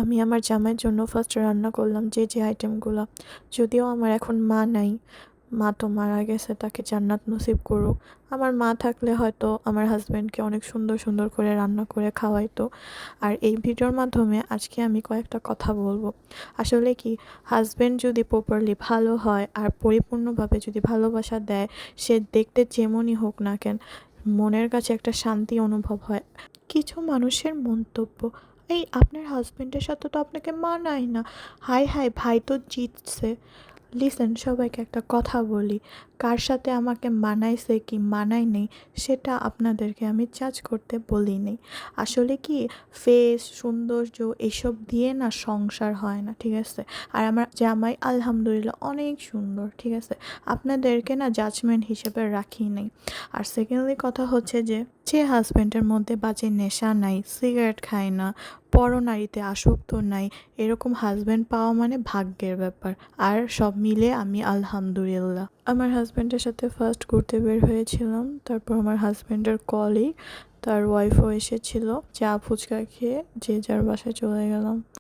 আমি আমার জামাইয়ের জন্য ফার্স্টে রান্না করলাম যে আইটেমগুলো। যদিও আমার এখন মা নাই, মা তো মারা গেছে, তাকে জান্নাত নসিব করুক। আমার মা থাকলে হয়তো আমার হাজব্যান্ডকে অনেক সুন্দর সুন্দর করে রান্না করে খাওয়াইতো। আর এই ভিডিওর মাধ্যমে আজকে আমি কয়েকটা কথা বলবো। আসলে কি, হাজব্যান্ড যদি প্রপারলি ভালো হয় আর পরিপূর্ণভাবে যদি ভালোবাসা দেয়, সে দেখতে যেমনই হোক না কেন, মনের কাছে একটা শান্তি অনুভব হয়। কিছু মানুষের মন্তব্য, এই আপনার হাজবেন্ডের সাথে তো আপনাকে মানায় না, হাই হাই ভাই তো জিতছে। লিসেন, সবাইকে একটা কথা বলি, কার সাথে আমাকে মানাইছে কি মানায় নেই সেটা আপনাদেরকে আমি জাজ করতে বলি নেই। আসলে কি, ফেস সৌন্দর্য এসব দিয়ে না সংসার হয় না, ঠিক আছে? আর আমার জামাই আলহামদুলিল্লাহ অনেক সুন্দর, ঠিক আছে? আপনাদেরকে না জাজমেন্ট হিসেবে রাখি নেই। আর সেকেন্ডলি কথা হচ্ছে যে হাজব্যান্ডের মধ্যে বাজে নেশা নাই, সিগারেট খায় না, পরনারীতে আসক্ত নাই, এরকম হাজব্যান্ড পাওয়া মানে ভাগ্যের ব্যাপার। আর সব মিলে আমি আলহামদুলিল্লাহ। আমার হাজব্যান্ডের সাথে ফার্স্ট ঘুরতে বের হয়েছিলাম, তারপর আমার হাজব্যান্ডের কলিগ তার ওয়াইফও এসেছিল, চা ফুচকা খেয়ে যে যার বাসায় চলে গেলাম।